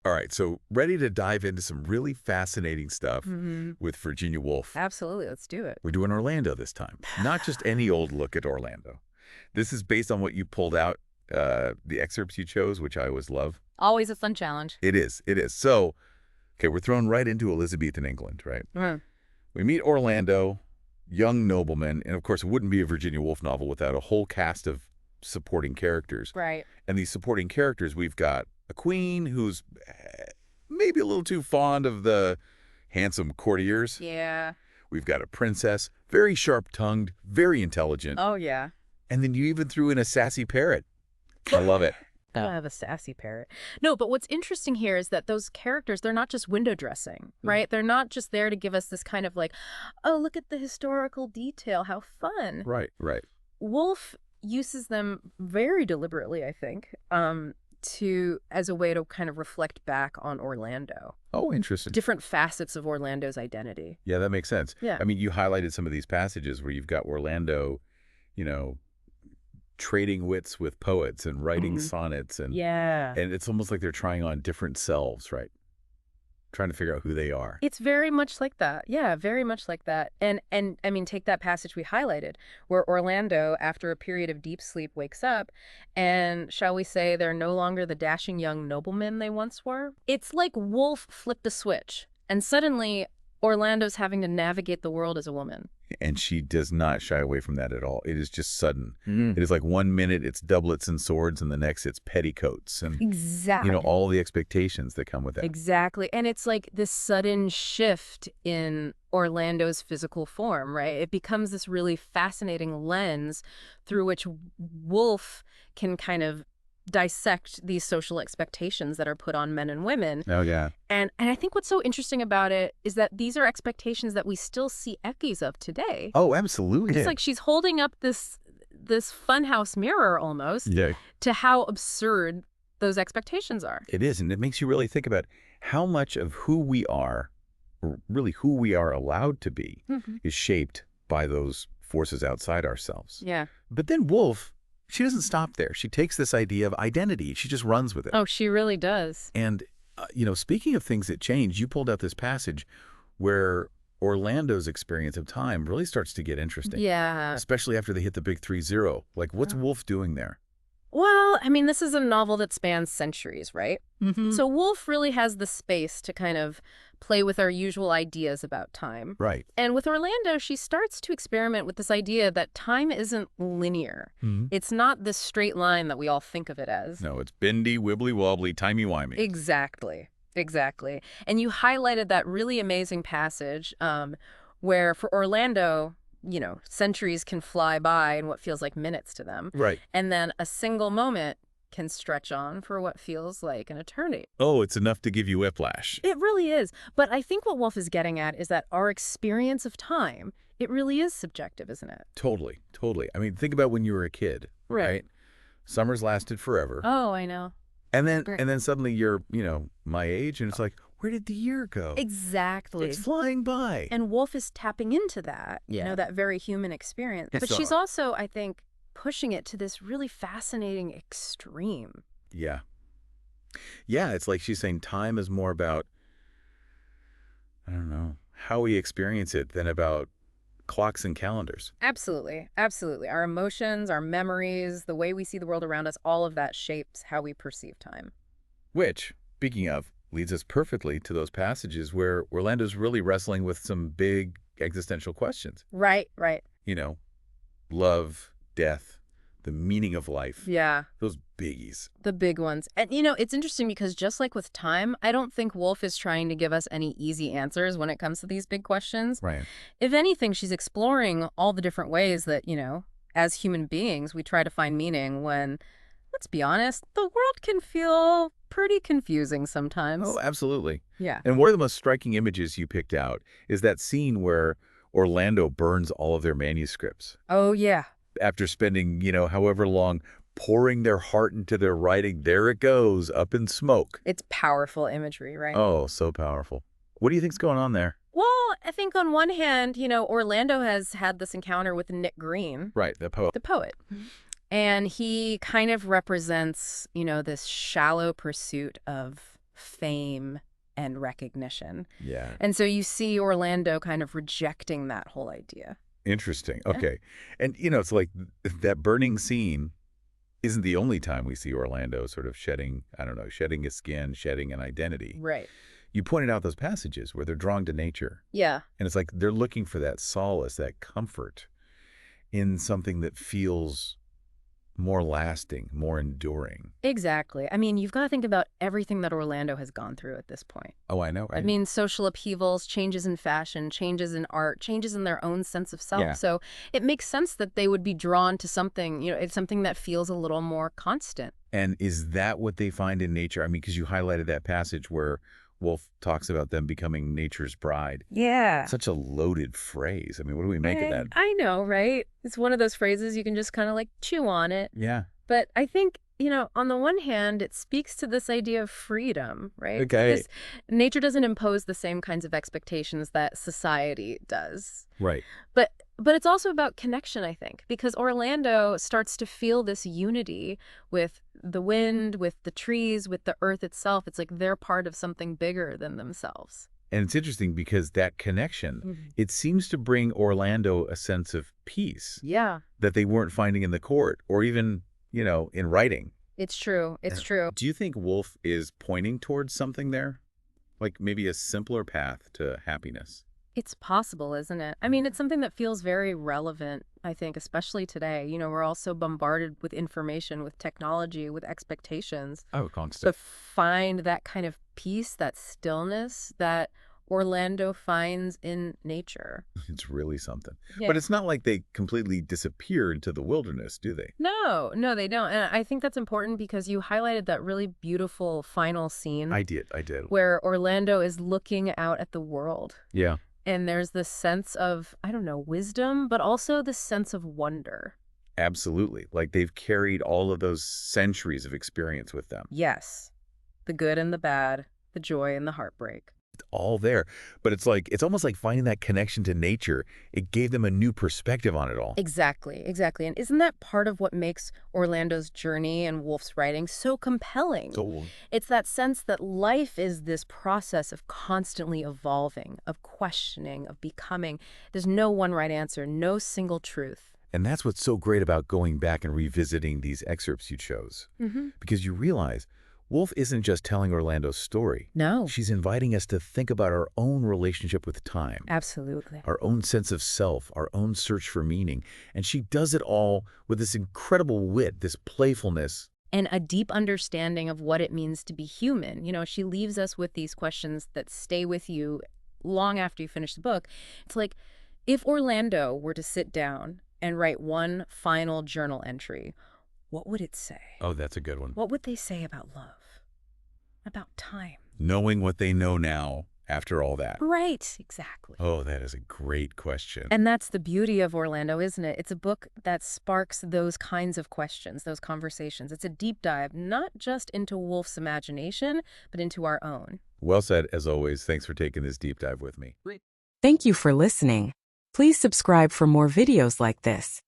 All right, so ready to dive into some really fascinating stuff with Virginia Woolf. Absolutely. Let's do it. We're doing Orlando this time. Not just any old look at Orlando. This is based on what you pulled out, the excerpts you chose, which I always love. Always a fun challenge. It is. It is. So, okay, we're thrown right into Elizabethan England, right? Mm. We meet Orlando, young nobleman, and of course it wouldn't be a Virginia Woolf novel without a whole cast of supporting characters. Right. And these supporting characters, we've got a queen who's maybe a little too fond of the handsome courtiers. Yeah. We've got a princess, very sharp-tongued, very intelligent. Oh, yeah. And then you even threw in a sassy parrot. I love it. I have a sassy parrot. No, but what's interesting here is that those characters, they're not just window dressing, right? They're not just there to give us this kind of like, oh, look at the historical detail. How fun. Right, right. Woolf uses them very deliberately, I think, as a way to kind of reflect back on Orlando. Oh, interesting. Different facets of Orlando's identity. Yeah, that makes sense. Yeah. I mean, you highlighted some of these passages where you've got Orlando, you know, trading wits with poets and writing sonnets. And it's almost like they're trying on different selves, right? Trying to figure out who they are. It's very much like that. Yeah, very much like that. And I mean, take that passage we highlighted where Orlando, after a period of deep sleep, wakes up and, shall we say, they're no longer the dashing young noblemen they once were. It's like Woolf flipped a switch and suddenly Orlando's having to navigate the world as a woman. And she does not shy away from that at all. It is just sudden. It is like 1 minute it's doublets and swords, and the next it's petticoats, and Exactly. you know, all the expectations that come with that. Exactly. And it's like this sudden shift in Orlando's physical form, right? It becomes this really fascinating lens through which Woolf can kind of dissect these social expectations that are put on men and women. Oh, yeah. And I think what's so interesting about it is that these are expectations that we still see echoes of today. Oh, absolutely. It's like she's holding up this funhouse mirror almost to how absurd those expectations are. It is, and it makes you really think about how much of who we are, or really who we are allowed to be, is shaped by those forces outside ourselves. Yeah. But then Woolf, she doesn't stop there. She takes this idea of identity. She just runs with it. Oh, she really does. And, you know, speaking of things that change, you pulled out this passage where Orlando's experience of time really starts to get interesting. Yeah. Especially after they hit the big 3-0. Like, what's Woolf doing there? Well, I mean, this is a novel that spans centuries, right? So Woolf really has the space to kind of play with our usual ideas about time. Right. And with Orlando, she starts to experiment with this idea that time isn't linear. It's not this straight line that we all think of it as. No, it's bendy, wibbly-wobbly, timey-wimey. Exactly. Exactly. And you highlighted that really amazing passage where for Orlando, you know, centuries can fly by in what feels like minutes to them. Right. And then a single moment can stretch on for what feels like an eternity. Oh, it's enough to give you whiplash. It really is. But I think what Woolf is getting at is that our experience of time, it really is subjective, isn't it? Totally, totally. I mean, think about when you were a kid, right? Summers lasted forever. Oh, I know. And then suddenly you're, you know, my age, and it's like, where did the year go? Exactly. It's flying by. And Woolf is tapping into that, you know, that very human experience. But she's also, I think, pushing it to this really fascinating extreme. Yeah. Yeah, it's like she's saying time is more about, I don't know, how we experience it than about clocks and calendars. Absolutely. Absolutely. Our emotions, our memories, the way we see the world around us, all of that shapes how we perceive time. Which, speaking of, leads us perfectly to those passages where Orlando's really wrestling with some big existential questions. Right, right. You know, love, death, the meaning of life. Yeah. Those biggies. The big ones. And, you know, it's interesting because just like with time, I don't think Woolf is trying to give us any easy answers when it comes to these big questions. Right. If anything, she's exploring all the different ways that, you know, as human beings, we try to find meaning when, let's be honest, the world can feel pretty confusing sometimes. Oh, absolutely. Yeah. And one of the most striking images you picked out is that scene where Orlando burns all of their manuscripts. Oh, yeah. After spending, you know, however long pouring their heart into their writing, there it goes, up in smoke. It's powerful imagery, right? Oh, so powerful. What do you think's going on there? Well, I think on one hand, you know, Orlando has had this encounter with Nick Green. Right, the poet. The poet. And he kind of represents, you know, this shallow pursuit of fame and recognition. Yeah. And so you see Orlando kind of rejecting that whole idea. Interesting. Okay. And, it's like that burning scene isn't the only time we see Orlando sort of shedding his skin, shedding an identity. Right. You pointed out those passages where they're drawn to nature. Yeah. And it's like they're looking for that solace, that comfort in something that feels more lasting, more enduring. Exactly. I mean, you've got to think about everything that Orlando has gone through at this point. Oh, I know, right? I mean, social upheavals, changes in fashion, changes in art, changes in their own sense of self. Yeah. So it makes sense that they would be drawn to something, it's something that feels a little more constant. And is that what they find in nature? I mean, because you highlighted that passage where Woolf talks about them becoming nature's bride. Yeah. Such a loaded phrase. I mean, what do we make of that? I know, right? It's one of those phrases you can just kind of like chew on it. Yeah. But I think, on the one hand, it speaks to this idea of freedom, right? Okay. Because nature doesn't impose the same kinds of expectations that society does. Right. But it's also about connection, I think, because Orlando starts to feel this unity with the wind, with the trees, with the earth itself. It's like they're part of something bigger than themselves. And it's interesting because that connection, it seems to bring Orlando a sense of peace. Yeah. That they weren't finding in the court or even, in writing. It's true. It's true. Do you think Woolf is pointing towards something there? Like maybe a simpler path to happiness? It's possible, isn't it? I mean, it's something that feels very relevant, I think, especially today. We're all so bombarded with information, with technology, with expectations. Oh, constant. To find that kind of peace, that stillness that Orlando finds in nature. It's really something. Yeah. But it's not like they completely disappear into the wilderness, do they? No, they don't. And I think that's important because you highlighted that really beautiful final scene. I did. Where Orlando is looking out at the world. Yeah. And there's this sense of, wisdom, but also this sense of wonder. Absolutely. Like they've carried all of those centuries of experience with them. Yes. The good and the bad, the joy and the heartbreak. It's all there. But it's almost like finding that connection to nature. It gave them a new perspective on it all. Exactly. And isn't that part of what makes Orlando's journey and Woolf's writing so compelling? It's that sense that life is this process of constantly evolving, of questioning, of becoming. There's no one right answer, no single truth. And that's what's so great about going back and revisiting these excerpts you chose. Because you realize Woolf isn't just telling Orlando's story. No. She's inviting us to think about our own relationship with time. Absolutely. Our own sense of self, our own search for meaning. And she does it all with this incredible wit, this playfulness. And a deep understanding of what it means to be human. She leaves us with these questions that stay with you long after you finish the book. It's like, if Orlando were to sit down and write one final journal entry, what would it say? Oh, that's a good one. What would they say about love? About time? Knowing what they know now after all that. Right, exactly. Oh, that is a great question. And that's the beauty of Orlando, isn't it? It's a book that sparks those kinds of questions, those conversations. It's a deep dive, not just into Woolf's imagination, but into our own. Well said, as always. Thanks for taking this deep dive with me. Thank you for listening. Please subscribe for more videos like this.